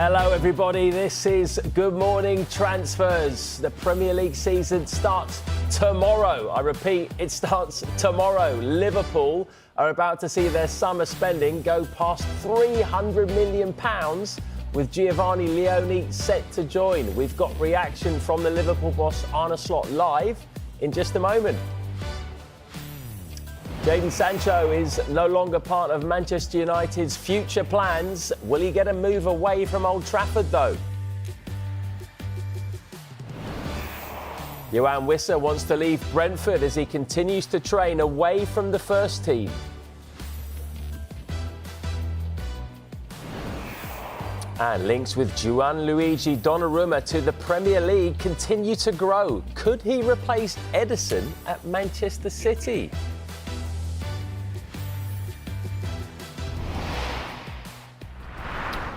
Hello everybody, this is Good Morning Transfers. The Premier League season starts tomorrow. I repeat, it starts tomorrow. Liverpool are about to see their summer spending go past £300 million with Giovanni Leoni set to join. We've got reaction from the Liverpool boss Arne Slot live in just a moment. Jadon Sancho is no longer part of Manchester United's future plans. Will he get a move away from Old Trafford, though? Johan Wissa wants to leave Brentford as he continues to train away from the first team. And links with Gianluigi Donnarumma to the Premier League continue to grow. Could he replace Ederson at Manchester City?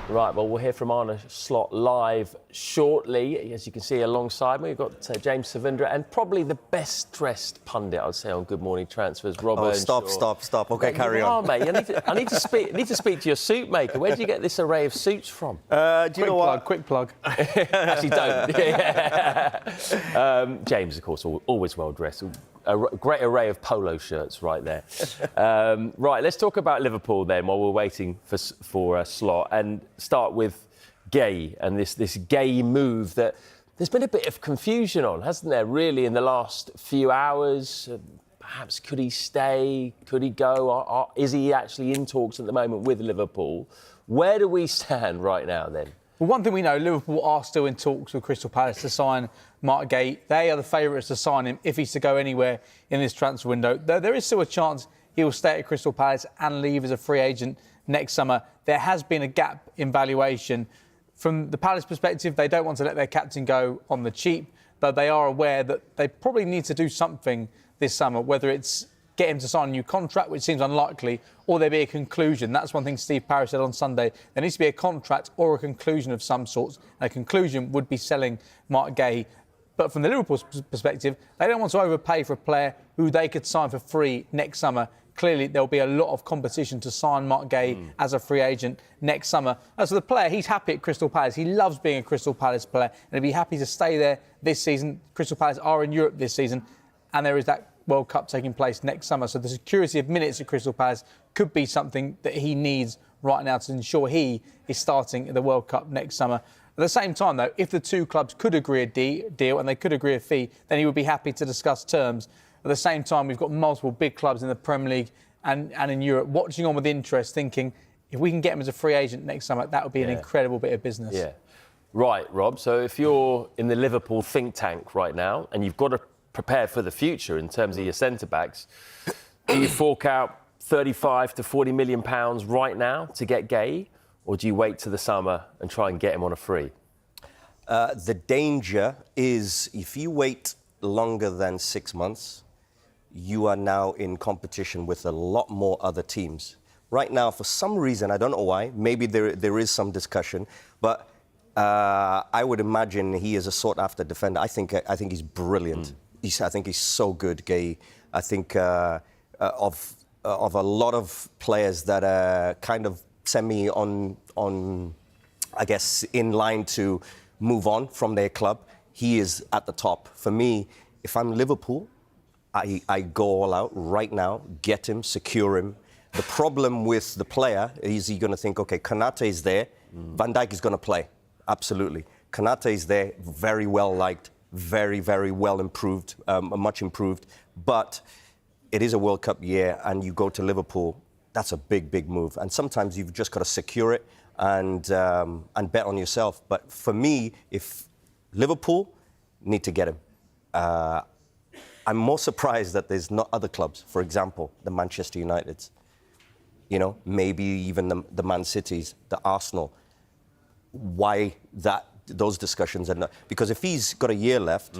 Right, well, we'll hear from Arne Slot live shortly. As you can see alongside me, we've got James Savindra and probably the best-dressed pundit, I'd say, on Good Morning Transfers, Robert. Oh, stop. OK, carry on. Mate. I need to speak to your suit maker. Where did you get this array of suits from? Do you know what? Quick plug. Actually, don't. James, of course, always well-dressed. A great array of polo shirts right there. Right, let's talk about Liverpool then while we're waiting for Slot, and start with Gay and this Gay move that there's been a bit of confusion on, hasn't there, really, in the last few hours? Perhaps could he stay? Could he go? Is he actually in talks at the moment with Liverpool? Where do we stand right now then? Well, one thing we know, Liverpool are still in talks with Crystal Palace to sign Mark Gay. They are the favourites to sign him if he's to go anywhere in this transfer window. Though there is still a chance he will stay at Crystal Palace and leave as a free agent next summer. There has been a gap in valuation. From the Palace perspective, they don't want to let their captain go on the cheap, but they are aware that they probably need to do something this summer, whether it's get him to sign a new contract, which seems unlikely, or there be a conclusion. That's one thing Steve Parrish said on Sunday. There needs to be a contract or a conclusion of some sort. And a conclusion would be selling Mark Gay. But from the Liverpool perspective, they don't want to overpay for a player who they could sign for free next summer. Clearly, there'll be a lot of competition to sign Mark Gay as a free agent next summer. As for the player, he's happy at Crystal Palace. He loves being a Crystal Palace player, and he'd be happy to stay there this season. Crystal Palace are in Europe this season, and there is that World Cup taking place next summer. So the security of minutes at Crystal Palace could be something that he needs right now to ensure he is starting the World Cup next summer. At the same time, though, if the two clubs could agree a deal and they could agree a fee, then he would be happy to discuss terms. At the same time, we've got multiple big clubs in the Premier League and in Europe watching on with interest, thinking if we can get him as a free agent next summer, that would be an incredible bit of business. Yeah. Right, Rob. So if you're in the Liverpool think tank right now and you've got to prepare for the future in terms of your centre-backs, do you fork out £35 to £40 million right now to get Gay, or do you wait till the summer and try and get him on a free? The danger is if you wait longer than 6 months, you are now in competition with a lot more other teams. Right now, for some reason, I don't know why, maybe there is some discussion, but I would imagine he is a sought-after defender. I think he's brilliant. I think he's so good, Gay. I think of a lot of players that are kind of semi on, I guess, in line to move on from their club, he is at the top. For me, if I'm Liverpool, I go all out right now, get him, secure him. The problem with the player is you're going to think, OK, Konate is there, Van Dijk is going to play. Absolutely. Konate is there, very well liked, very, very well improved, much improved. But it is a World Cup year and you go to Liverpool, that's a big, big move. And sometimes you've just got to secure it and bet on yourself. But for me, if Liverpool need to get him, I'm more surprised that there's not other clubs, for example, the Manchester Uniteds, you know, maybe even the Man Cities, the Arsenal. Why those discussions are not? Because if he's got a year left,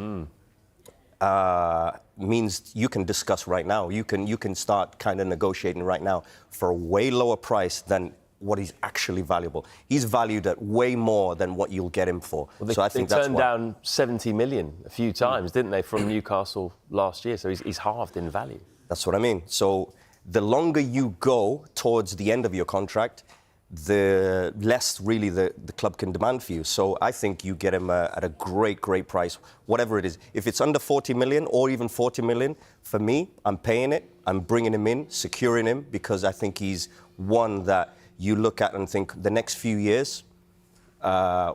means you can discuss right now. You can start kind of negotiating right now for a way lower price than what he's actually valuable. He's valued at way more than what you'll get him for. Well, so I think that's turned down 70 million a few times, didn't they, from Newcastle last year? So he's halved in value. That's what I mean. So the longer you go towards the end of your contract, the less really the club can demand for you. So I think you get him at a great price, whatever it is. If it's under 40 million or even 40 million, for me, I'm paying it. I'm bringing him in, securing him, because I think he's one that you look at and think the next few years,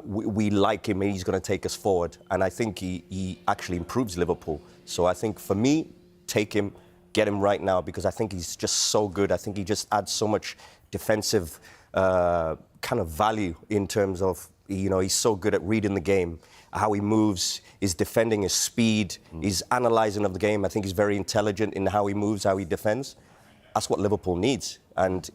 we like him and he's going to take us forward. And I think he actually improves Liverpool. So I think for me, take him, get him right now, because I think he's just so good. I think he just adds so much defensive kind of value in terms of, he's so good at reading the game, how he moves, his defending, his speed, his analysing of the game. I think he's very intelligent in how he moves, how he defends. That's what Liverpool needs. And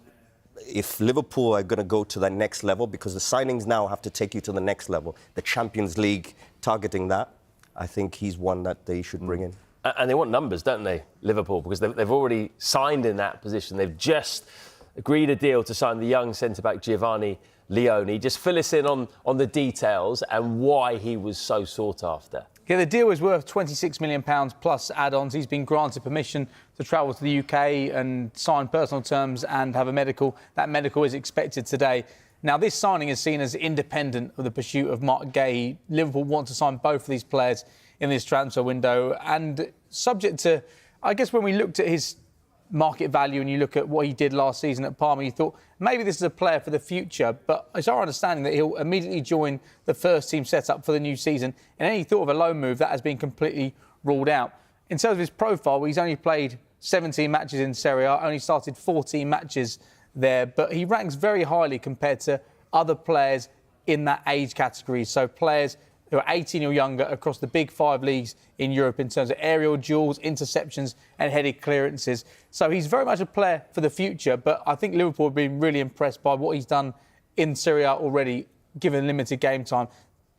if Liverpool are going to go to that next level, because the signings now have to take you to the next level, the Champions League, targeting that, I think he's one that they should bring in. And they want numbers, don't they, Liverpool? Because they've already signed in that position. They've just agreed a deal to sign the young centre-back Giovanni Leoni. Just fill us in on the details and why he was so sought after. Yeah, the deal is worth £26 million plus add-ons. He's been granted permission to travel to the UK and sign personal terms and have a medical. That medical is expected today. Now, this signing is seen as independent of the pursuit of Mark Gay. Liverpool want to sign both of these players in this transfer window. And subject to, I guess, when we looked at his market value and you look at what he did last season at Parma, you thought maybe this is a player for the future. But it's our understanding that he'll immediately join the first team setup for the new season. And any thought of a loan move, that has been completely ruled out. In terms of his profile, he's only played 17 matches in Serie A, only started 14 matches there. But he ranks very highly compared to other players in that age category. So players who are 18 or younger across the big 5 leagues in Europe in terms of aerial duels, interceptions and headed clearances. So he's very much a player for the future, but I think Liverpool have been really impressed by what he's done in Serie A already, given limited game time.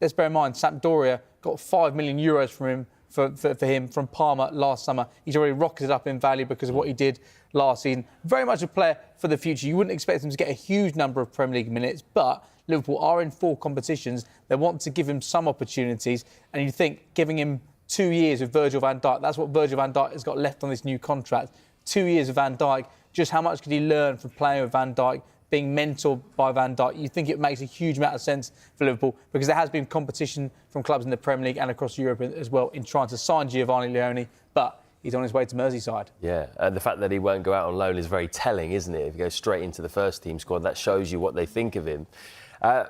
Let's bear in mind, Sampdoria got €5 million for him from Parma last summer. He's already rocketed up in value because of what he did last season. Very much a player for the future. You wouldn't expect him to get a huge number of Premier League minutes, but Liverpool are in 4 competitions. They want to give him some opportunities. And you think giving him 2 years with Virgil van Dijk, that's what Virgil van Dijk has got left on this new contract. 2 years of Van Dijk. Just how much could he learn from playing with Van Dijk, being mentored by Van Dijk? You think it makes a huge amount of sense for Liverpool, because there has been competition from clubs in the Premier League and across Europe as well in trying to sign Giovanni Leoni, but he's on his way to Merseyside. Yeah, and the fact that he won't go out on loan is very telling, isn't it? If he goes straight into the first team squad, that shows you what they think of him.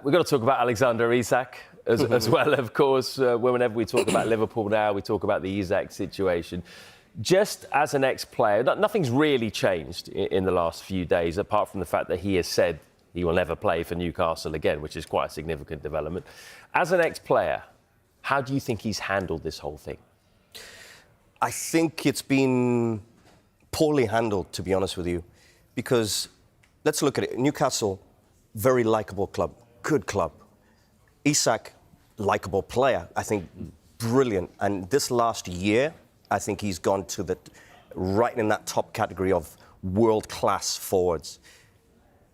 We've got to talk about Alexander Isak as well, of course. Whenever we talk about Liverpool now, we talk about the Isak situation. Just as an ex-player, nothing's really changed in the last few days, apart from the fact that he has said he will never play for Newcastle again, which is quite a significant development. As an ex-player, how do you think he's handled this whole thing? I think it's been poorly handled, to be honest with you, because let's look at it. Newcastle, very likeable club, good club. Isak, likeable player, I think brilliant. And this last year, I think he's gone to right in that top category of world-class forwards.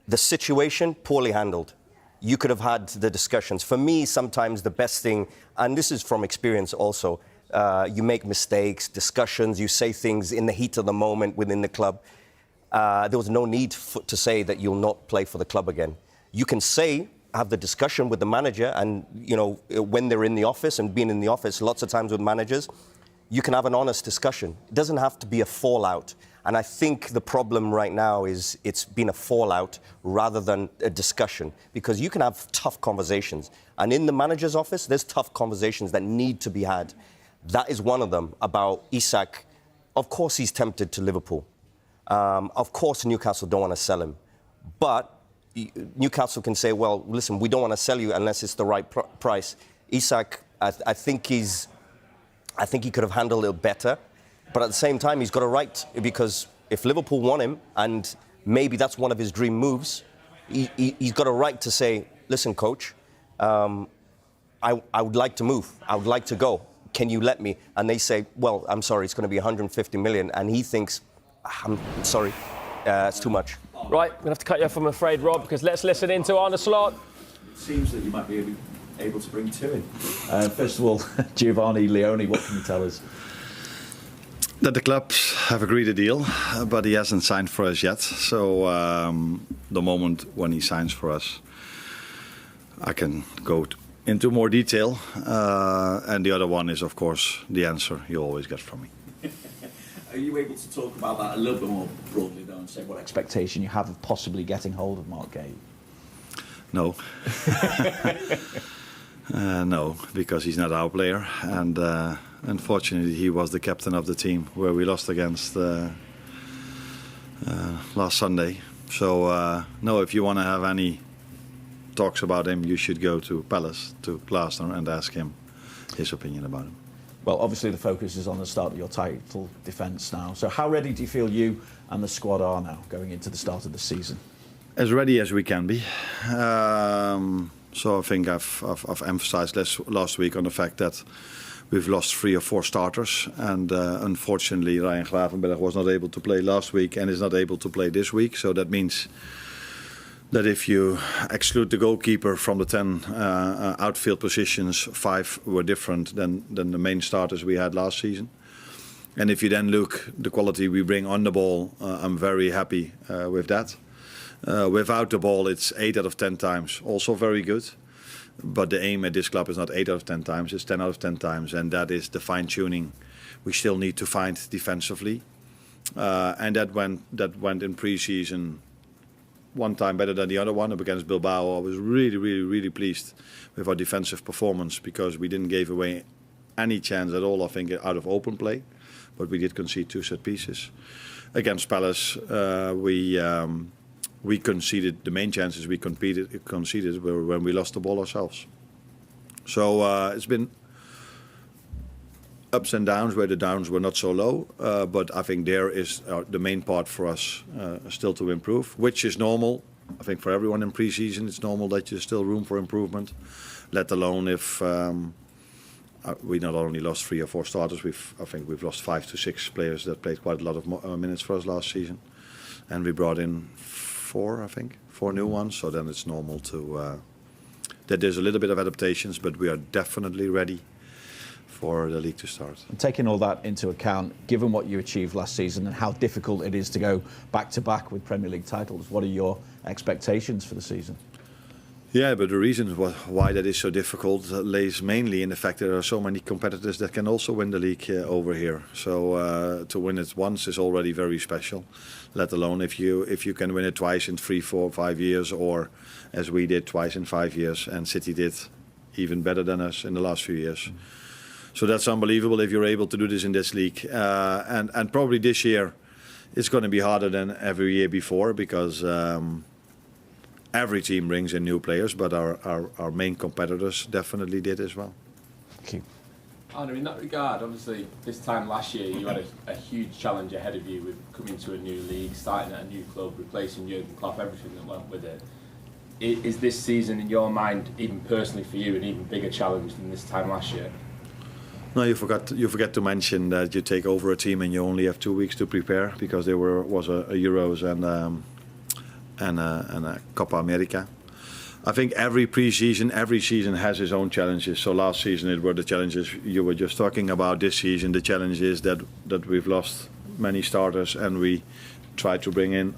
The situation, poorly handled. You could have had the discussions. For me, sometimes the best thing, and this is from experience also, you make mistakes, discussions, you say things in the heat of the moment within the club. There was no need to say that you'll not play for the club again. You can have the discussion with the manager, and when they're in the office, and being in the office lots of times with managers, you can have an honest discussion. It doesn't have to be a fallout. And I think the problem right now is it's been a fallout rather than a discussion, because you can have tough conversations. And in the manager's office, there's tough conversations that need to be had. That is one of them about Isak. Of course, he's tempted to Liverpool. Of course, Newcastle don't want to sell him. But Newcastle can say, well, listen, we don't want to sell you unless it's the right price. Isak, I think he could have handled it better. But at the same time, he's got a right, because if Liverpool want him, and maybe that's one of his dream moves, he's got a right to say, listen, coach, I would like to move. I would like to go. Can you let me? And they say, well, I'm sorry, it's going to be 150 million. And he thinks, I'm sorry, it's too much. Right, we're going to have to cut you off, I'm afraid, Rob, because let's listen in to Arne Slot. It seems that you might be able to bring 2 in. First of all, Giovanni Leoni, what can you tell us? That the clubs have agreed a deal, but he hasn't signed for us yet. So the moment when he signs for us, I can go into more detail. And the other one is, of course, the answer you always get from me. Are you able to talk about that a little bit more broadly, though, and say what Expectation you have of possibly getting hold of Mark Gay? No. No, because he's not our player. And unfortunately, he was the captain of the team where we lost against last Sunday. So, no, if you want to have any talks about him, you should go to Palace, to Glasner, and ask him his opinion about him. Well, obviously the focus is on the start of your title defence now. So how ready do you feel you and the squad are now going into the start of the season? As ready as we can be. So I think I've emphasised last week on the fact that we've lost 3 or 4 starters, and unfortunately Ryan Gravenberg was not able to play last week and is not able to play this week. So that means that if you exclude the goalkeeper from the 10 outfield positions, 5 were different than the main starters we had last season. And if you then look the quality we bring on the ball, I'm very happy with that. Without the ball, it's 8 out of 10 times, also very good. But the aim at this club is not 8 out of 10 times, it's 10 out of 10 times. And that is the fine-tuning we still need to find defensively. And that went in pre-season one time better than the other one up against Bilbao. I was really pleased with our defensive performance because we didn't give away any chance at all, I think, out of open play. But we did concede 2 set pieces. Against Palace, we conceded the main chances we conceded were when we lost the ball ourselves. So it's been ups and downs where the downs were not so low, but I think there is the main part for us still to improve, which is normal. I think for everyone in pre-season it's normal that there's still room for improvement, let alone if we not only lost 3 or 4 starters, I think we've lost 5 to 6 players that played quite a lot of minutes for us last season, and we brought in 4 new ones. So then it's normal that there's a little bit of adaptations, but we are definitely ready for the league to start. And taking all that into account, given what you achieved last season and how difficult it is to go back to back with Premier League titles, what are your expectations for the season? Yeah, but the reason why that is so difficult lays mainly in the fact there are so many competitors that can also win the league over here. So to win it once is already very special, let alone if you can win it twice in 3, 4, 5 years, or as we did twice in 5 years, and City did even better than us in the last few years. So that's unbelievable if you're able to do this in this league. And probably this year it's going to be harder than every year before because every team brings in new players, but our main competitors definitely did as well. Thank you. Arne, in that regard, obviously this time last year you had a huge challenge ahead of you with coming to a new league, starting at a new club, replacing Jurgen Klopp, everything that went with it. Is this season in your mind, even personally for you, an even bigger challenge than this time last year? No, you forget to mention that you take over a team and you only have 2 weeks to prepare because there was a Euros and a Copa America. I think every season has its own challenges. So last season it were the challenges you were just talking about. This season the challenge is that we've lost many starters and we tried to bring in,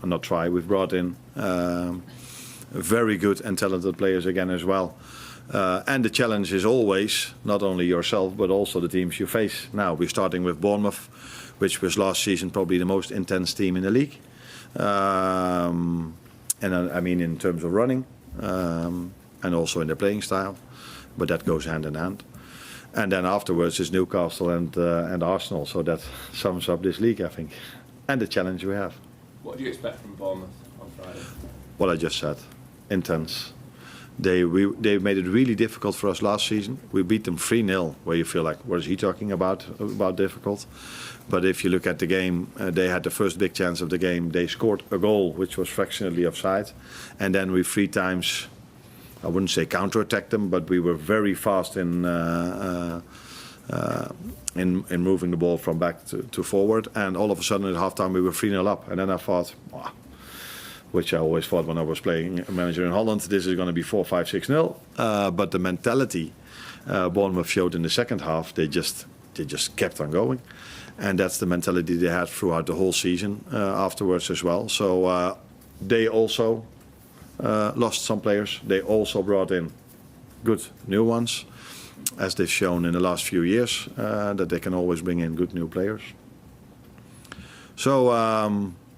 we've brought in very good and talented players again as well. And the challenge is always not only yourself but also the teams you face. Now we're starting with Bournemouth, which was last season probably the most intense team in the league. And I mean in terms of running and also in their playing style, but that goes hand in hand. And then afterwards is Newcastle and Arsenal, so that sums up this league, I think, and the challenge we have. What do you expect from Bournemouth on Friday? What I just said, intense. They made it really difficult for us last season. We beat them 3-0, where you feel like, what is he talking about difficult? But if you look at the game, they had the first big chance of the game. They scored a goal, which was fractionally offside. And then we 3 times, I wouldn't say counter-attacked them, but we were very fast in moving the ball from back to forward. And all of a sudden at halftime we were 3-0 up. And then I thought, which I always thought when I was playing manager in Holland, this is going to be 4-5-6-0. But the mentality Bournemouth showed in the second half, they just kept on going. And that's the mentality they had throughout the whole season afterwards as well. So they also lost some players. They also brought in good new ones, as they've shown in the last few years, that they can always bring in good new players. So,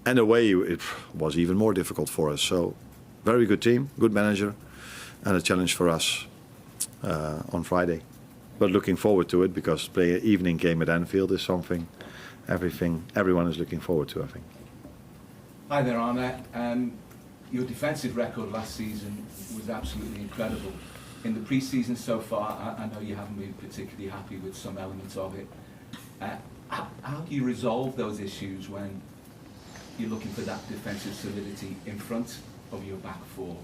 and away it was even more difficult for us. So, very good team, good manager, and a challenge for us on Friday. But looking forward to it, because play an evening game at Anfield is something everyone is looking forward to, I think. Hi there, Arne. Your defensive record last season was absolutely incredible. In the pre-season so far, I know you haven't been particularly happy with some elements of it. How do you resolve those issues when you're looking for that defensive solidity in front of your back four,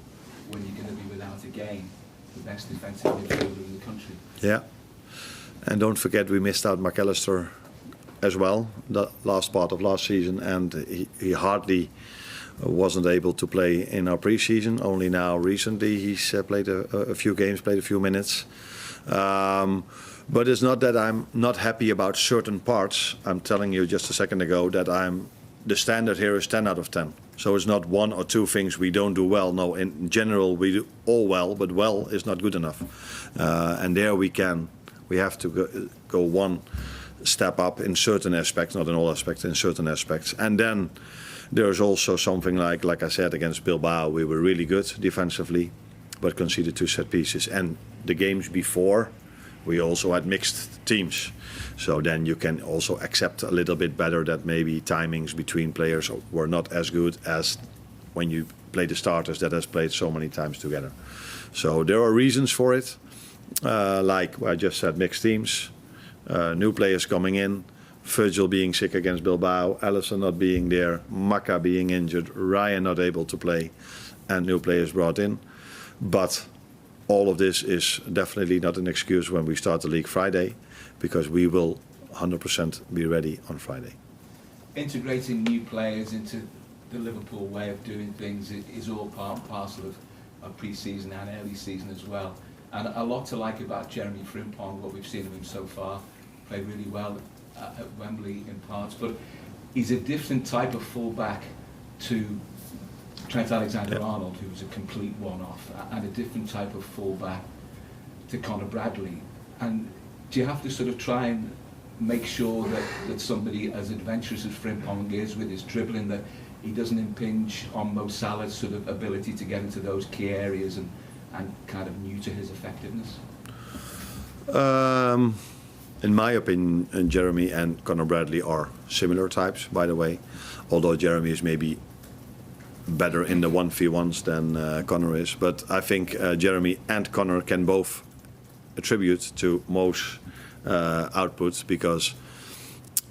when you're going to be without again the best defensive midfielder in the country? Yeah, and don't forget we missed out McAllister as well, the last part of last season, and he hardly wasn't able to play in our pre-season. Only now recently he's played a few games, played a few minutes. But it's not that I'm not happy about certain parts. I'm telling you just a second ago that the standard here is 10 out of 10. So it's not one or two things we don't do well. No, in general we do all well, but well is not good enough. And there we have to go one step up in certain aspects, not in all aspects, in certain aspects. And then there's also something like I said, against Bilbao, we were really good defensively, but conceded 2 set pieces. And the games before, we also had mixed teams. So then you can also accept a little bit better that maybe timings between players were not as good as when you play the starters that has played so many times together. So there are reasons for it, like I just said, mixed teams, new players coming in, Virgil being sick against Bilbao, Alisson not being there, Maka being injured, Ryan not able to play, and new players brought in. But all of this is definitely not an excuse when we start the league Friday, because we will 100% be ready on Friday. Integrating new players into the Liverpool way of doing things is all part and parcel of pre-season and early season as well. And a lot to like about Jeremy Frimpong, what we've seen of him so far. Played really well at Wembley in parts, but he's a different type of fullback to Trent Alexander-Arnold, who was a complete one-off, and a different type of fullback to Conor Bradley. And do you have to sort of try and make sure that somebody as adventurous as Frimpong is with his dribbling, that he doesn't impinge on Mo Salah's sort of ability to get into those key areas and kind of new to his effectiveness? In my opinion, Jeremy and Conor Bradley are similar types, by the way, although Jeremy is maybe better in the 1v1s than Conor is. But I think Jeremy and Conor can both attribute to Mo's outputs, because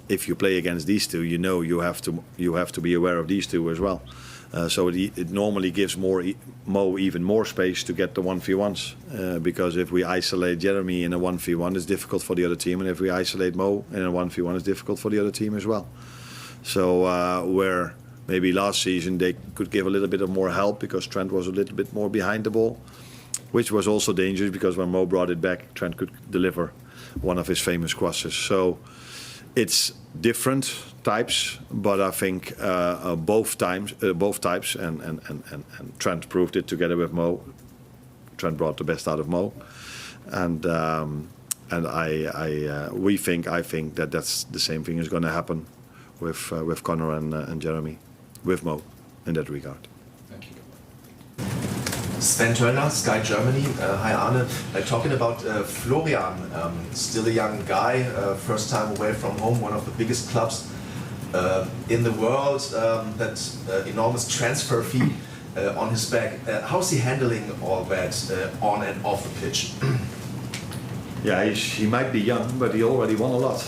if you play against these two, you know you have to be aware of these two as well. So it normally gives Mo even more space to get the 1v1s, because if we isolate Jeremy in a 1v1, it's difficult for the other team, and if we isolate Mo in a 1v1, it's difficult for the other team as well. So where maybe last season they could give a little bit of more help because Trent was a little bit more behind the ball, which was also dangerous because when Mo brought it back, Trent could deliver one of his famous crosses. So it's different types, but I think both types, and Trent proved it together with Mo. Trent brought the best out of Mo, and I think that that's the same thing is going to happen with Conor and Jeremy, with Mo in that regard. Thank you. Sven Turner, Sky Germany. Hi Arne. Talking about Florian, still a young guy, first time away from home, one of the biggest clubs in the world, that enormous transfer fee on his back. How's he handling all that on and off the pitch? Yeah, he might be young, but he already won a lot.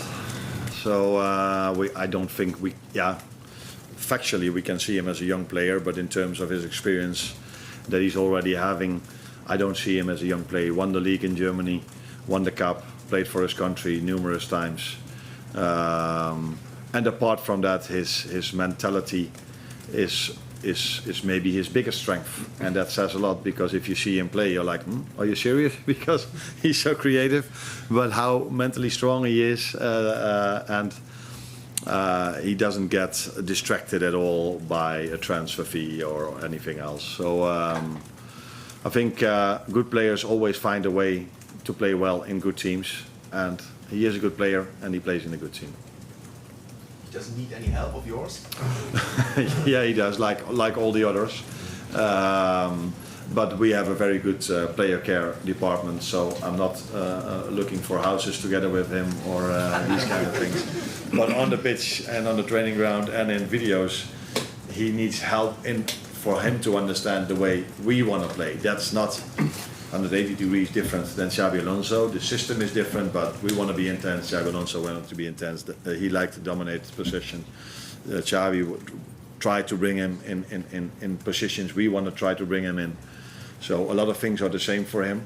So I don't think factually we can see him as a young player, but in terms of his experience that he's already having, I don't see him as a young player. He won the league in Germany, won the cup, played for his country numerous times. And apart from that, his mentality is maybe his biggest strength, and that says a lot, because if you see him play, you're like, are you serious? Because he's so creative, but how mentally strong he is, and he doesn't get distracted at all by a transfer fee or anything else. So I think good players always find a way to play well in good teams, and he is a good player and he plays in a good team. He doesn't need any help of yours? Yeah, he does, like all the others. But we have a very good player care department, so I'm not looking for houses together with him or these kind of things. But on the pitch and on the training ground and in videos, he needs help for him to understand the way we want to play. That's not 180 degrees different than Xabi Alonso. The system is different, but we want to be intense. Xabi Alonso wanted to be intense. He liked to dominate the position. Xabi would try to bring him in positions we want to try to bring him in. So a lot of things are the same for him.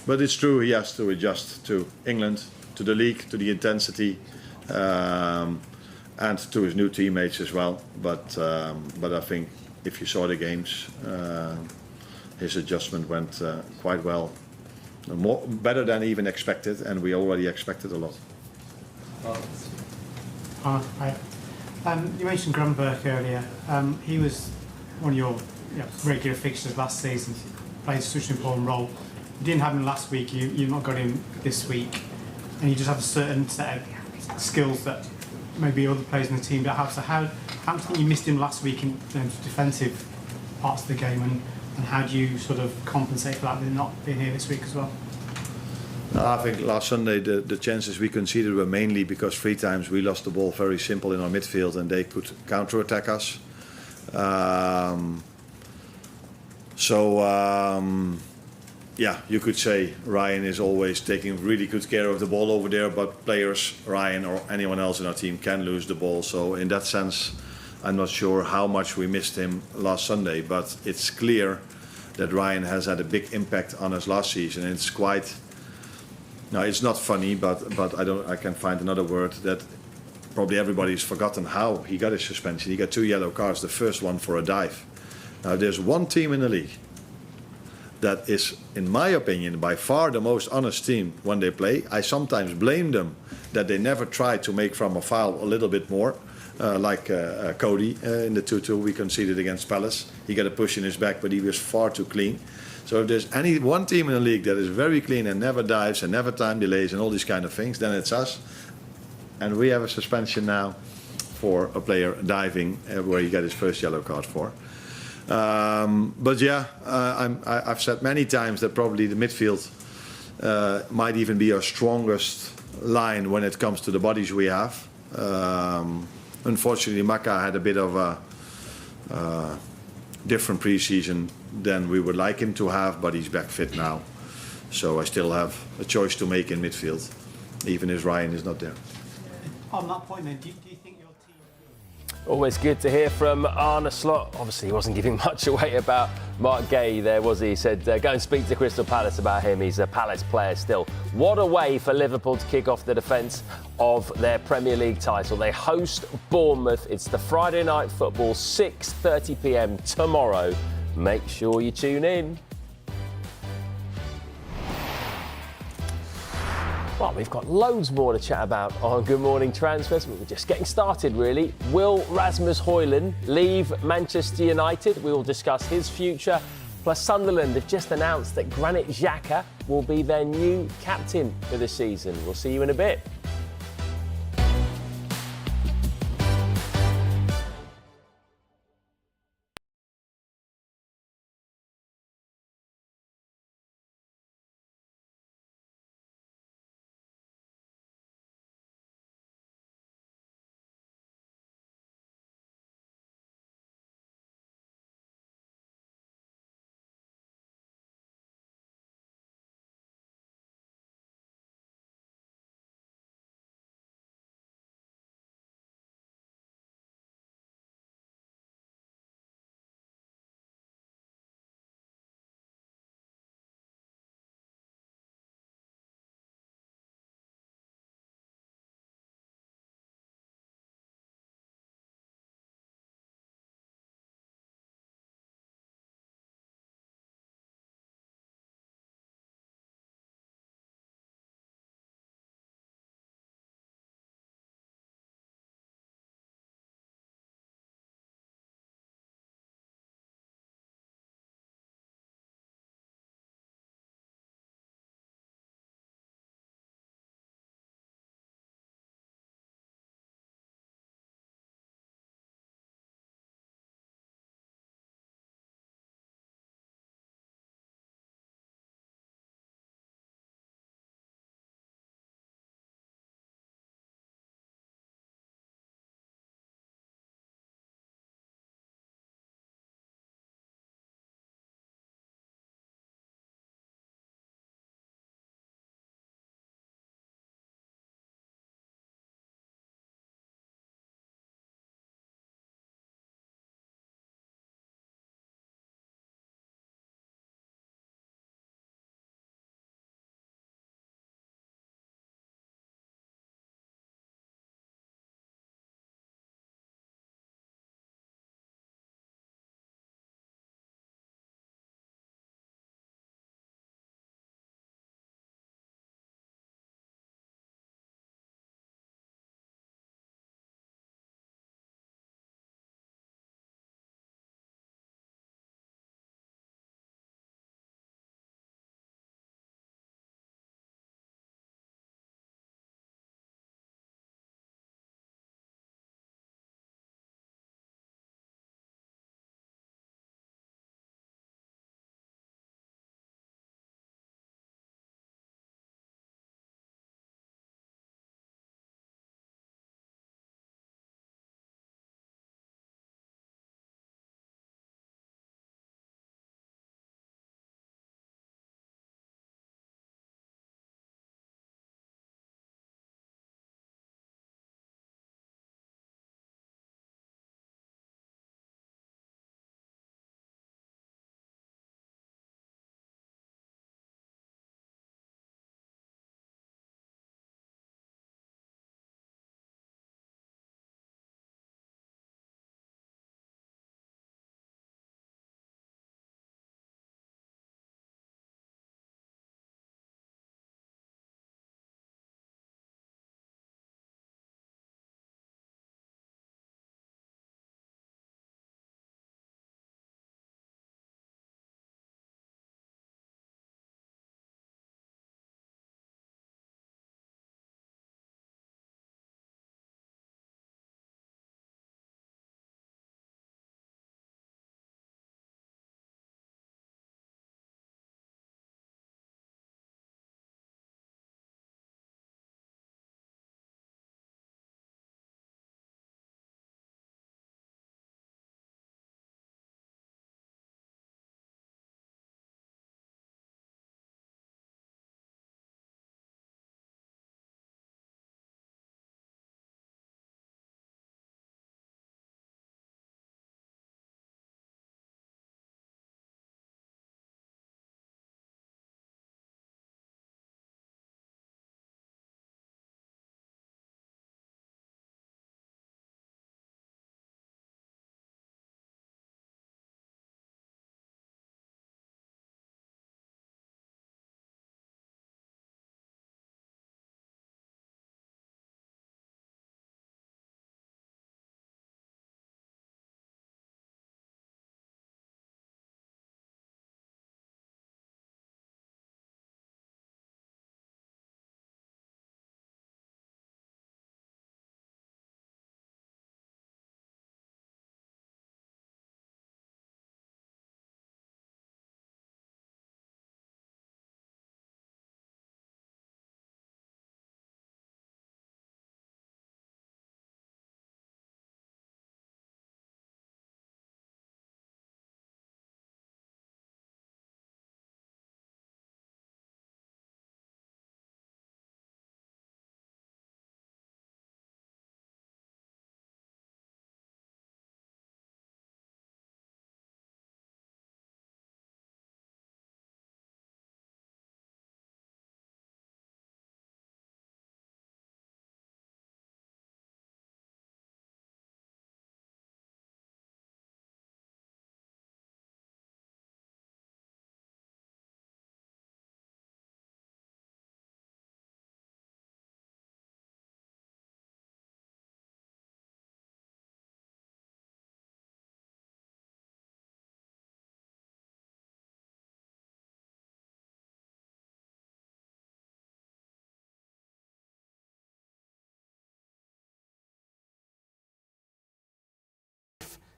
But it's true, he has to adjust to England, to the league, to the intensity, and to his new teammates as well. But I think if you saw the games, his adjustment went quite well. Better than even expected, and we already expected a lot. Hi. You mentioned Grunberg earlier. He was one of your regular fixtures last season. Played such an important role. You didn't have him last week. You've not got him this week, and you just have a certain set of skills that maybe other players in the team don't have. So how do you think you missed him last week in terms of defensive parts of the game, and how do you sort of compensate for that with him not being here this week as well? I think last Sunday the chances we conceded were mainly because 3 times we lost the ball very simple in our midfield and they could counter-attack us. Yeah, you could say Ryan is always taking really good care of the ball over there, but players, Ryan or anyone else in our team, can lose the ball. So in that sense, I'm not sure how much we missed him last Sunday, but it's clear that Ryan has had a big impact on us last season. And it's quite, now it's not funny, but I can find another word, that probably everybody's forgotten how he got his suspension. He got 2 yellow cards, the first one for a dive. Now there's one team in the league that is, in my opinion, by far the most honest team when they play. I sometimes blame them that they never try to make from a foul a little bit more, like Cody in the 2-2 we conceded against Palace. He got a push in his back, but he was far too clean. So if there's any one team in the league that is very clean and never dives and never time delays and all these kind of things, then it's us. And we have a suspension now for a player diving where he got his first yellow card for. But yeah, I've said many times that probably the midfield might even be our strongest line when it comes to the bodies we have. Unfortunately, Maka had a bit of a different pre-season than we would like him to have, but he's back fit now. So I still have a choice to make in midfield, even if Ryan is not there. On that point then, do you think your team... Always good to hear from Arne Slot. Obviously, he wasn't giving much away about Mark Gay there, was he? He said, go and speak to Crystal Palace about him. He's a Palace player still. What a way for Liverpool to kick off the defence of their Premier League title. They host Bournemouth. It's the Friday night football, 6:30 p.m. tomorrow. Make sure you tune in. Well, we've got loads more to chat about on Good Morning Transfers. We're just getting started, really. Will Rasmus Højlund leave Manchester United? We will discuss his future. Plus, Sunderland have just announced that Granit Xhaka will be their new captain for the season. We'll see you in a bit.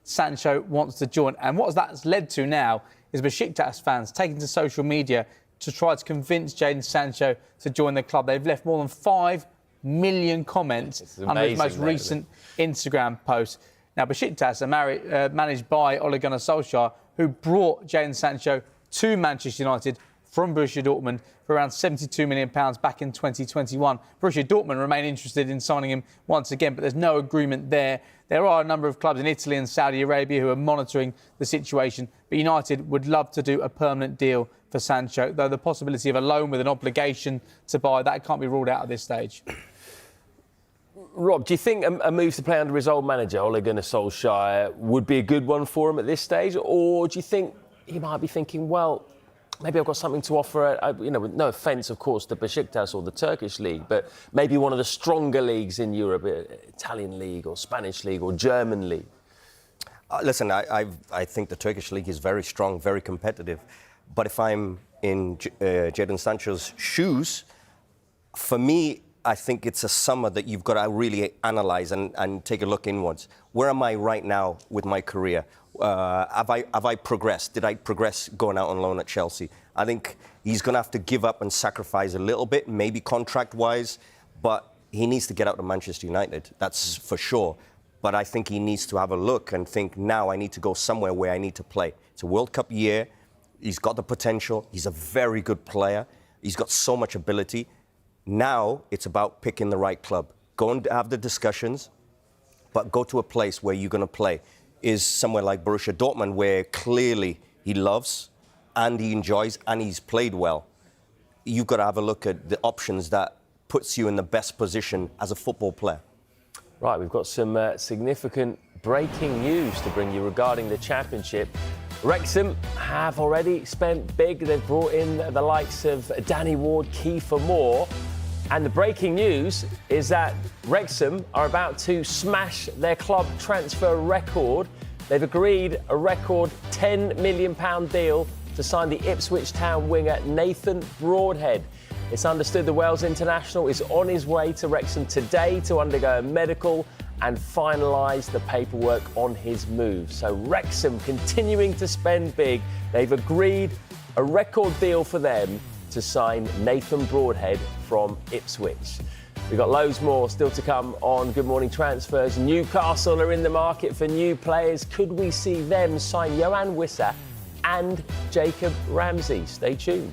Sancho wants to join. And what that's led to now is Besiktas fans taking to social media to try to convince Jadon Sancho to join the club. They've left more than 5 million comments under his most recent Instagram post. Now, Besiktas are managed by Ole Gunnar Solskjaer, who brought Jadon Sancho to Manchester United from Borussia Dortmund for around £72 million back in 2021. Borussia Dortmund remain interested in signing him once again, but there's no agreement there. There are a number of clubs in Italy and Saudi Arabia who are monitoring the situation, but United would love to do a permanent deal for Sancho, though the possibility of a loan with an obligation to buy, that can't be ruled out at this stage. Rob, do you think a move to play under his old manager, Ole Gunnar Solskjaer, would be a good one for him at this stage? Or do you think he might be thinking, well, maybe I've got something to offer, with no offence, of course, to Besiktas or the Turkish league, but maybe one of the stronger leagues in Europe, Italian league or Spanish league or German league? Listen, I think the Turkish league is very strong, very competitive. But if I'm in Jadon Sancho's shoes, for me, I think it's a summer that you've got to really analyse and take a look inwards. Where am I right now with my career? Have I progressed? Did I progress going out on loan at Chelsea? I think he's going to have to give up and sacrifice a little bit, maybe contract-wise, but he needs to get out of Manchester United, that's for sure. But I think he needs to have a look and think, now I need to go somewhere where I need to play. It's a World Cup year. He's got the potential. He's a very good player. He's got so much ability. Now it's about picking the right club. Go and have the discussions, but go to a place where you're going to play. Is somewhere like Borussia Dortmund, where clearly he loves and he enjoys and he's played well. You've got to have a look at the options that puts you in the best position as a football player. Right, we've got some significant breaking news to bring you regarding the Championship. Wrexham have already spent big. They've brought in the likes of Danny Ward, Kiefer Moore. And the breaking news is that Wrexham are about to smash their club transfer record. They've agreed a record £10 million deal to sign the Ipswich Town winger Nathan Broadhead. It's understood the Wales international is on his way to Wrexham today to undergo a medical and finalise the paperwork on his move. So Wrexham continuing to spend big. They've agreed a record deal for them to sign Nathan Broadhead from Ipswich. We've got loads more still to come on Good Morning Transfers. Newcastle are in the market for new players. Could we see them sign Johan Wissa and Jacob Ramsey? Stay tuned.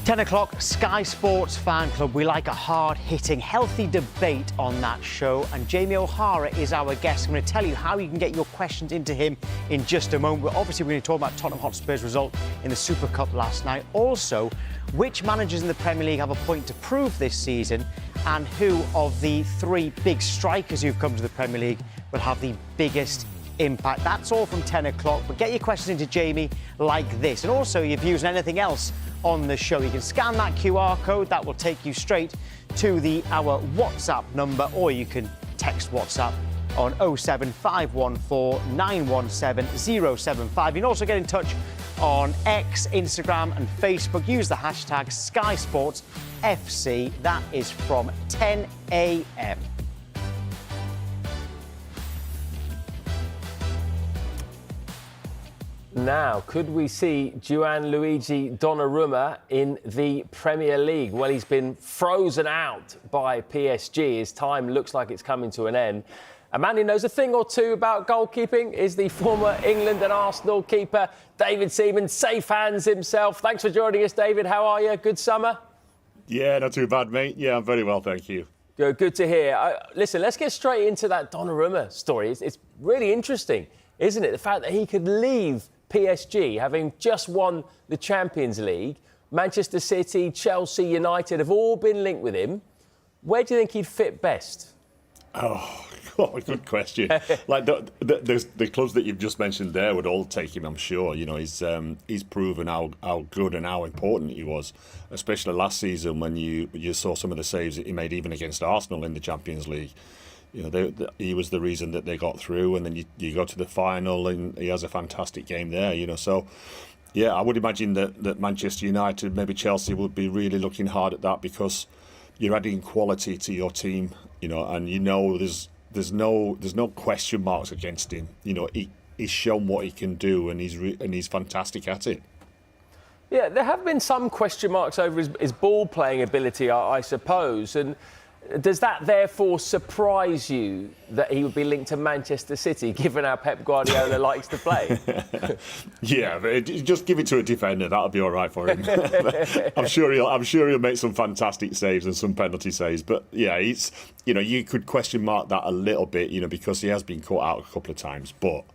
10 o'clock, Sky Sports Fan Club. We like a hard-hitting, healthy debate on that show. And Jamie O'Hara is our guest. I'm going to tell you how you can get your questions into him in just a moment. But obviously, we're going to talk about Tottenham Hotspur's result in the Super Cup last night. Also, which managers in the Premier League have a point to prove this season? And who of the three big strikers who've come to the Premier League will have the biggest impact? That's all from 10 o'clock. But get your questions into Jamie like this. And also your views on anything else on the show. You can scan that QR code. That will take you straight to our WhatsApp number, or you can text WhatsApp on 07514 917 075. You can also get in touch on X, Instagram and Facebook. Use the hashtag Sky Sports FC. That is from 10 a.m. Now, could we see Gianluigi Donnarumma in the Premier League? Well, he's been frozen out by PSG. His time looks like it's coming to an end. A man who knows a thing or two about goalkeeping is the former England and Arsenal keeper, David Seaman. Safe hands himself. Thanks for joining us, David. How are you? Good summer? Yeah, not too bad, mate. Yeah, I'm very well, thank you. Good to hear. Listen, let's get straight into that Donnarumma story. It's really interesting, isn't it? The fact that he could leave PSG, having just won the Champions League. Manchester City, Chelsea, United have all been linked with him. Where do you think he'd fit best? Oh, good question. Like the clubs that you've just mentioned there would all take him, I'm sure. You know, he's proven how good and how important he was, especially last season when you saw some of the saves that he made even against Arsenal in the Champions League. You know, he was the reason that they got through, and then you go to the final and he has a fantastic game there, you know. So, yeah, I would imagine that Manchester United, maybe Chelsea, would be really looking hard at that, because you're adding quality to your team, you know, and you know there's no question marks against him. You know, he's shown what he can do, and he's fantastic at it. Yeah, there have been some question marks over his ball-playing ability, I suppose, and does that therefore surprise you that he would be linked to Manchester City, given how Pep Guardiola likes to play? Yeah, but just give it to a defender. That'll be all right for him. I'm sure he'll make some fantastic saves and some penalty saves. But yeah, you could question mark that a little bit, you know, because he has been caught out a couple of times. But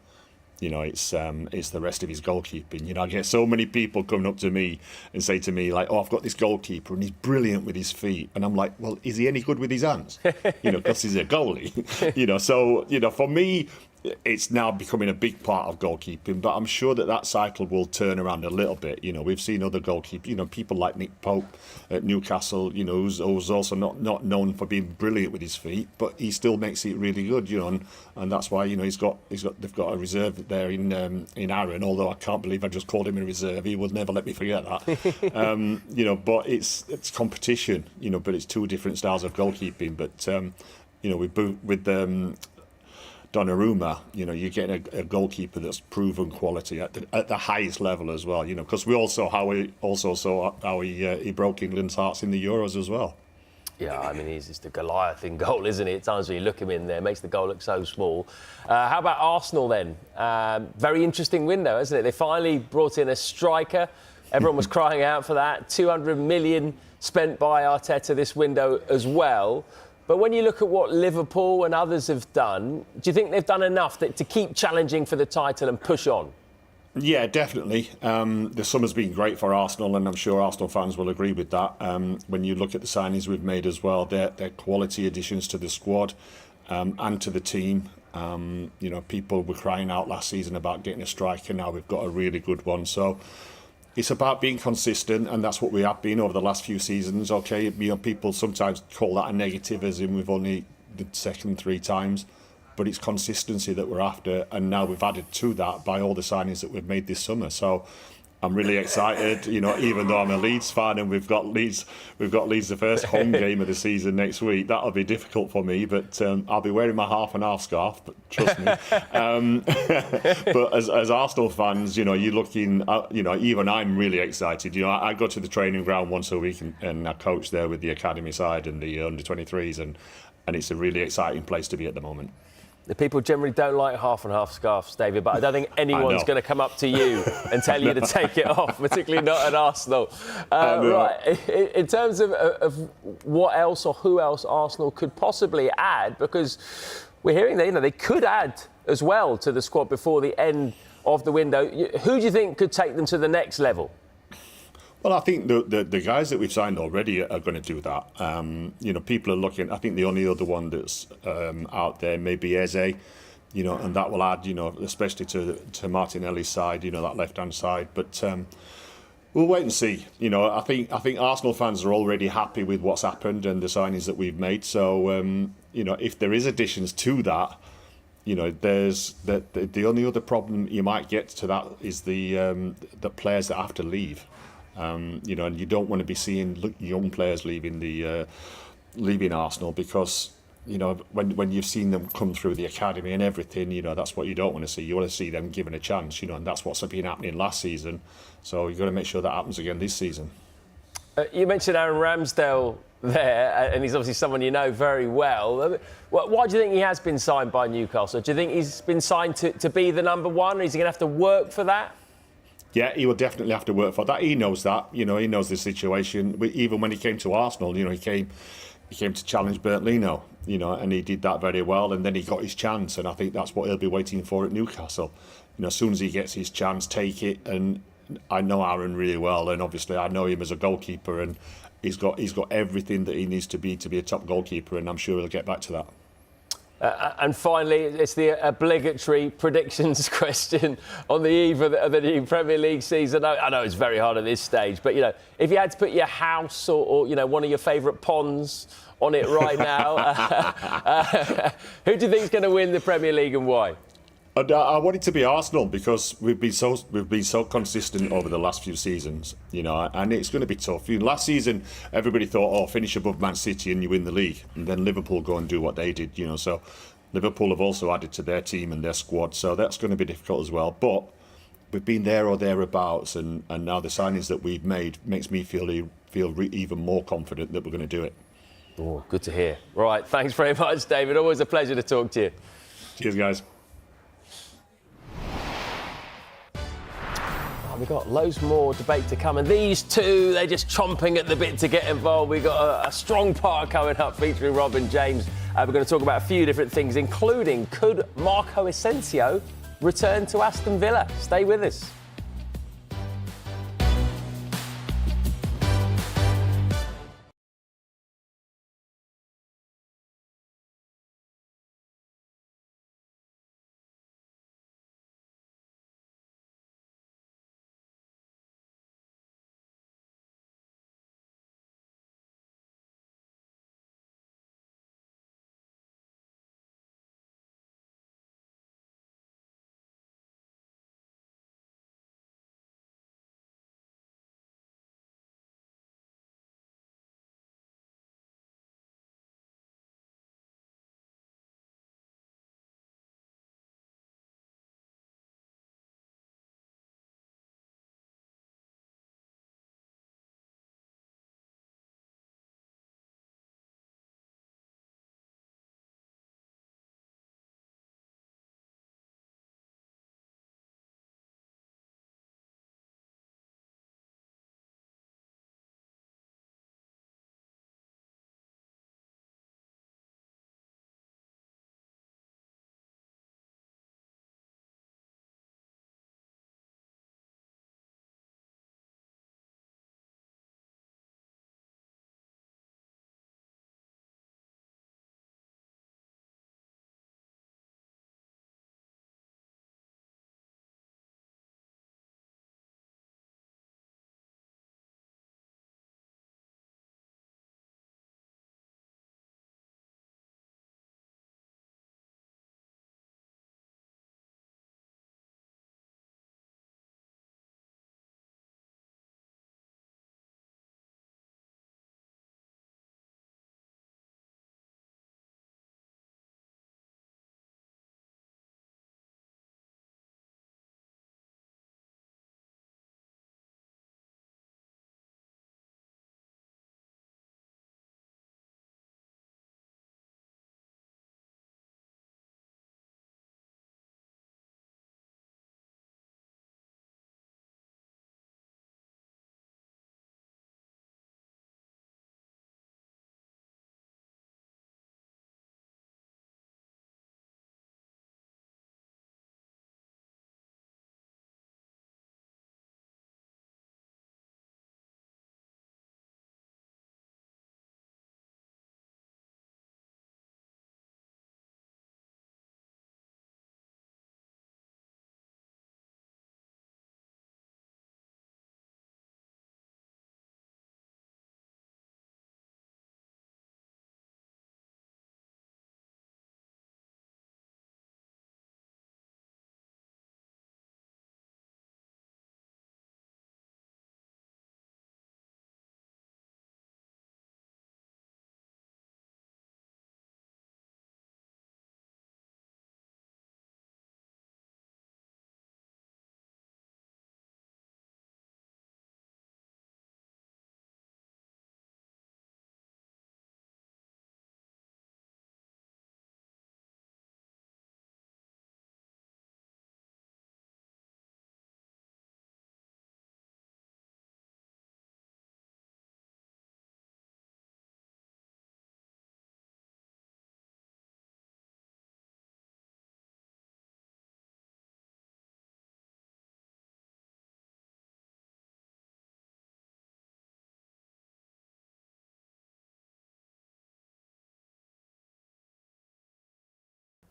you know, it's the rest of his goalkeeping. You know, I get so many people coming up to me and say to me, like, oh, I've got this goalkeeper and he's brilliant with his feet. And I'm like, well, is he any good with his hands? You know, because he's a goalie. You know, so, you know, for me, it's now becoming a big part of goalkeeping, but I'm sure that cycle will turn around a little bit. You know, we've seen other goalkeepers, you know, people like Nick Pope at Newcastle, you know, who's also not known for being brilliant with his feet, but he still makes it really good, you know, and that's why, you know, they've got a reserve there in Aaron, although I can't believe I just called him a reserve. He would never let me forget that. You know, but it's competition, you know, but it's two different styles of goalkeeping. But you know, with Donnarumma, you know, you're getting a goalkeeper that's proven quality at the highest level as well, you know, because we also saw how he broke England's hearts in the Euros as well. Yeah, I mean, he's just a Goliath in goal, isn't he? At times when you look him in there, makes the goal look so small. How about Arsenal then? Very interesting window, isn't it? They finally brought in a striker. Everyone was crying out for that. 200 million spent by Arteta this window as well. But when you look at what Liverpool and others have done, do you think they've done enough to keep challenging for the title and push on? Yeah, definitely. The summer's been great for Arsenal, and I'm sure Arsenal fans will agree with that. When you look at the signings we've made as well, they're quality additions to the squad and to the team. You know, people were crying out last season about getting a striker. Now we've got a really good one. So it's about being consistent, and that's what we have been over the last few seasons. Okay, you know, people sometimes call that a negative, as in we've only the second 3 times, but it's consistency that we're after, and now we've added to that by all the signings that we've made this summer. So I'm really excited, you know, even though I'm a Leeds fan and we've got Leeds the first home game of the season next week. That'll be difficult for me, but I'll be wearing my half and half scarf, but trust me. But as Arsenal fans, you know, you're looking, you know, even I'm really excited. You know, I go to the training ground once a week and I coach there with the academy side and the under-23s, and it's a really exciting place to be at the moment. The people generally don't like half and half scarves, David, but I don't think anyone's going to come up to you and tell you to take it off, particularly not at Arsenal. Right, in terms of what else or who else Arsenal could possibly add, because we're hearing that they could add as well to the squad before the end of the window. Who do you think could take them to the next level? Well, I think the guys that we've signed already are going to do that. People are looking. I think the only other one that's out there may be Eze, and that will add, especially to Martinelli's side, that left-hand side. But we'll wait and see. I think Arsenal fans are already happy with what's happened and the signings that we've made. So, if there is additions to that, there's the only other problem you might get to that is the players that have to leave. And you don't want to be seeing young players leaving Arsenal because when you've seen them come through the academy and everything, that's what you don't want to see. You want to see them given a chance, and that's what's been happening last season. So you've got to make sure that happens again this season. You mentioned Aaron Ramsdale there, and he's obviously someone you know very well. Why do you think he has been signed by Newcastle? Do you think he's been signed to be the number one, or is he going to have to work for that? Yeah, he will definitely have to work for that. He knows that. He knows the situation. Even when he came to Arsenal, he came to challenge Bernd Leno, and he did that very well. And then he got his chance, and I think that's what he'll be waiting for at Newcastle. As soon as he gets his chance, take it. And I know Aaron really well, and obviously I know him as a goalkeeper, and he's got everything that he needs to be a top goalkeeper, and I'm sure he'll get back to that. And finally, it's the obligatory predictions question on the eve of the new Premier League season. I know it's very hard at this stage, but, if you had to put your house or one of your favourite ponds on it right now, who do you think is going to win the Premier League and why? I want it to be Arsenal because we've been so consistent over the last few seasons, and it's going to be tough. Last season, everybody thought, finish above Man City and you win the league, and then Liverpool go and do what they did, So Liverpool have also added to their team and their squad, so that's going to be difficult as well. But we've been there or thereabouts, and now the signings that we've made makes me feel even more confident that we're going to do it. Oh, good to hear. Right, thanks very much, David. Always a pleasure to talk to you. Cheers, guys. We've got loads more debate to come, and these two, they're just chomping at the bit to get involved. We've got a strong part coming up featuring Rob and James. We're going to talk about a few different things, including could Marco Asensio return to Aston Villa? Stay with us.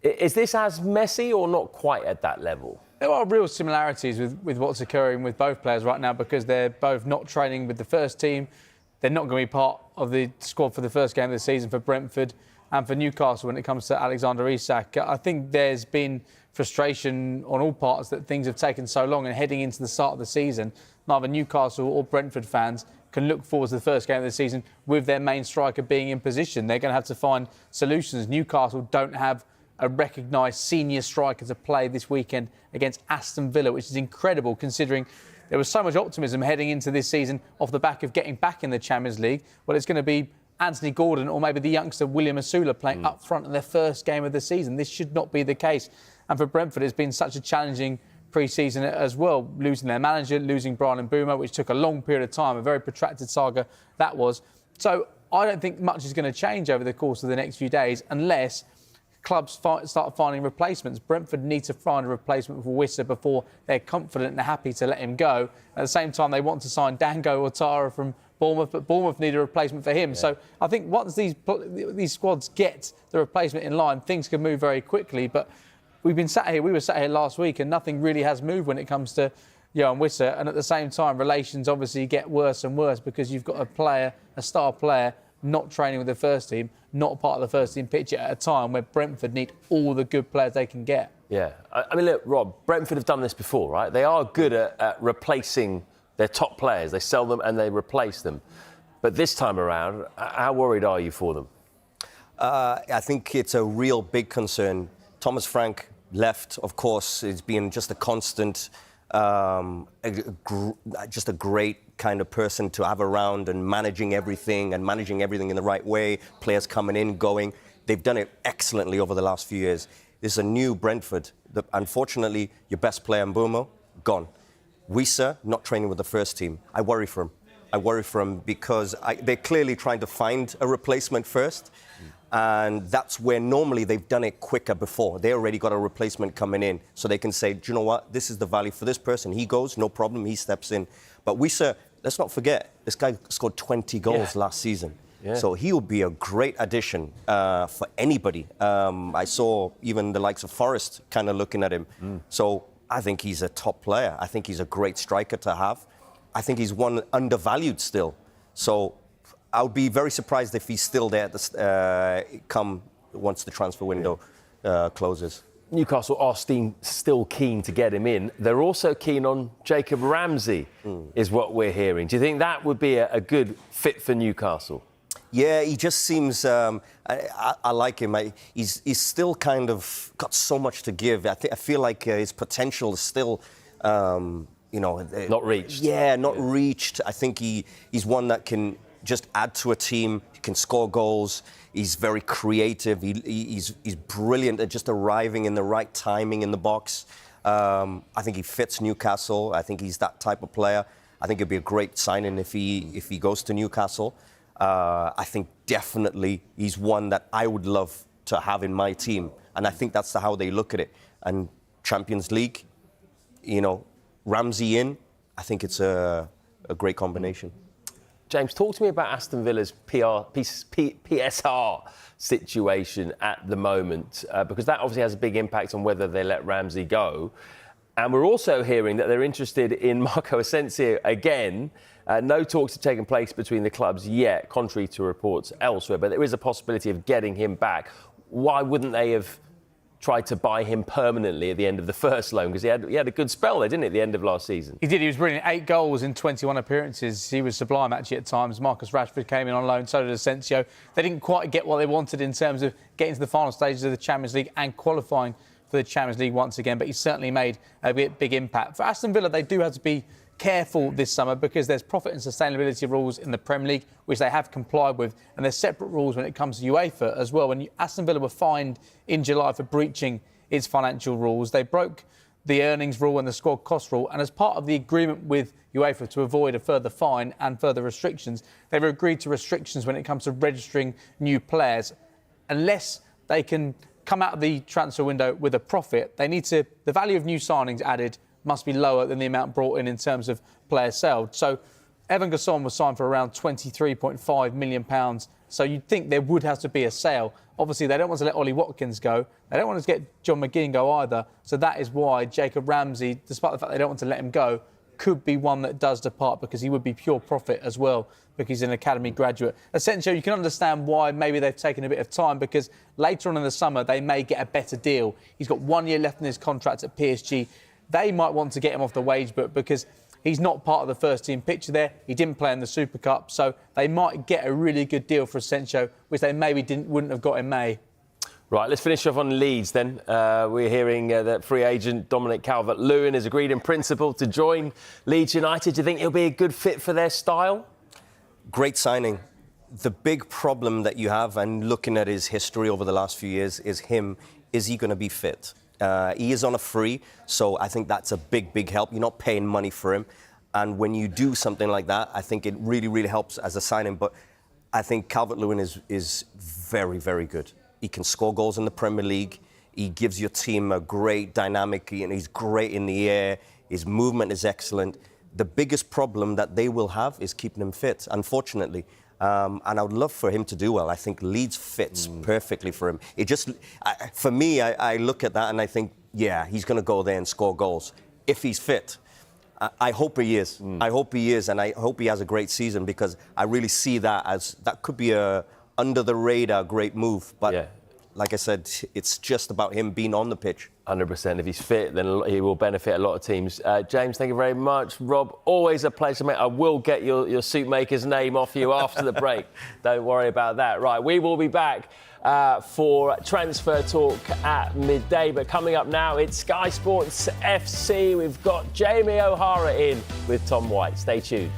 Is this as messy or not quite at that level? There are real similarities with what's occurring with both players right now because they're both not training with the first team. They're not going to be part of the squad for the first game of the season for Brentford and for Newcastle when it comes to Alexander Isak. I think there's been frustration on all parts that things have taken so long, and heading into the start of the season, neither Newcastle or Brentford fans can look forward to the first game of the season with their main striker being in position. They're going to have to find solutions. Newcastle don't have a recognised senior striker to play this weekend against Aston Villa, which is incredible considering there was so much optimism heading into this season off the back of getting back in the Champions League. Well, it's going to be Anthony Gordon or maybe the youngster William Asula playing up front in their first game of the season. This should not be the case. And for Brentford, it's been such a challenging pre-season as well, losing their manager, losing Brian Mbeumo, which took a long period of time, a very protracted saga that was. So I don't think much is going to change over the course of the next few days unless clubs start finding replacements. Brentford need to find a replacement for Wissa before they're confident and happy to let him go. At the same time, they want to sign Dango Ouattara from Bournemouth, but Bournemouth need a replacement for him. Yeah. So I think once these squads get the replacement in line, things can move very quickly. But we were sat here last week and nothing really has moved when it comes to Johan Wissa. And at the same time, relations obviously get worse and worse because you've got a star player, not training with the first team, not part of the first team picture at a time where Brentford need all the good players they can get. Yeah. I mean, look, Rob, Brentford have done this before, right? They are good at replacing their top players. They sell them and they replace them. But this time around, how worried are you for them? I think it's a real big concern. Thomas Frank left, of course. It's been just a constant, just a great kind of person to have around and managing everything in the right way, players coming in, going. They've done it excellently over the last few years. This is a new Brentford. Unfortunately, your best player, Mbeumo, gone. Wissa, not training with the first team. I worry for him because they're clearly trying to find a replacement first. And that's where normally they've done it quicker before. They already got a replacement coming in. So they can say, do you know what? This is the value for this person. He goes, no problem, he steps in. But Wissa, let's not forget, this guy scored 20 goals last season. Yeah. So he will be a great addition for anybody. I saw even the likes of Forest kind of looking at him. So I think he's a top player. I think he's a great striker to have. I think he's one undervalued still. So I would be very surprised if he's still there come once the transfer window closes. Newcastle are still keen to get him in. They're also keen on Jacob Ramsey, is what we're hearing. Do you think that would be a good fit for Newcastle? Yeah, he just seems... I like him. He's still kind of got so much to give. I feel like his potential is still... not reached. Yeah, not reached. I think he's one that can just add to a team. He can score goals. He's very creative. He's brilliant at just arriving in the right timing in the box. I think he fits Newcastle. I think he's that type of player. I think it'd be a great signing if he goes to Newcastle. I think definitely he's one that I would love to have in my team. And I think that's how they look at it. And Champions League, Ramsey in, I think it's a great combination. James, talk to me about Aston Villa's PSR situation at the moment, because that obviously has a big impact on whether they let Ramsey go. And we're also hearing that they're interested in Marco Asensio again. No talks have taken place between the clubs yet, contrary to reports elsewhere, but there is a possibility of getting him back. Why wouldn't they have tried to buy him permanently at the end of the first loan? Because he had a good spell there, didn't he, at the end of last season? He did. He was brilliant. 8 goals in 21 appearances. He was sublime, actually, at times. Marcus Rashford came in on loan, so did Asensio. They didn't quite get what they wanted in terms of getting to the final stages of the Champions League and qualifying for the Champions League once again, but he certainly made a big impact. For Aston Villa, they do have to be careful this summer because there's profit and sustainability rules in the Premier League, which they have complied with, and there's separate rules when it comes to UEFA as well. When Aston Villa were fined in July for breaching its financial rules, they broke the earnings rule and the squad cost rule, and as part of the agreement with UEFA to avoid a further fine and further restrictions, they've agreed to restrictions when it comes to registering new players. Unless they can come out of the transfer window with a profit, the value of new signings added must be lower than the amount brought in terms of players sold. So Evan Gasson was signed for around £23.5 million. So you'd think there would have to be a sale. Obviously, they don't want to let Ollie Watkins go. They don't want to get John McGinn go either. So that is why Jacob Ramsey, despite the fact they don't want to let him go, could be one that does depart because he would be pure profit as well because he's an academy graduate. Essentially, you can understand why maybe they've taken a bit of time because later on in the summer, they may get a better deal. He's got 1 year left in his contract at PSG. They might want to get him off the wage book because he's not part of the first team picture there. He didn't play in the Super Cup, so they might get a really good deal for Sancho, which they maybe wouldn't have got in May. Right, let's finish off on Leeds then. We're hearing that free agent Dominic Calvert-Lewin has agreed in principle to join Leeds United. Do you think he'll be a good fit for their style? Great signing. The big problem that you have, and looking at his history over the last few years, is he going to be fit? He is on a free, so I think that's a big help. You're not paying money for him. And when you do something like that, I think it really helps as a signing. But I think Calvert-Lewin is very good. He can score goals in the Premier League. He gives your team a great dynamic, and he's great in the air. His movement is excellent. The biggest problem that they will have is keeping him fit, unfortunately. And I would love for him to do well. I think Leeds fits perfectly for him. For me, I look at that and I think, yeah, he's going to go there and score goals if he's fit. I hope he is. I hope he is, and I hope he has a great season because I really see that as that could be a under-the-radar great move. But like I said, it's just about him being on the pitch. 100%. If he's fit, then he will benefit a lot of teams. James, thank you very much. Rob, always a pleasure, mate. I will get your suit maker's name off you after the break. Don't worry about that. Right, we will be back for Transfer Talk at midday. But coming up now, it's Sky Sports FC. We've got Jamie O'Hara in with Tom White. Stay tuned.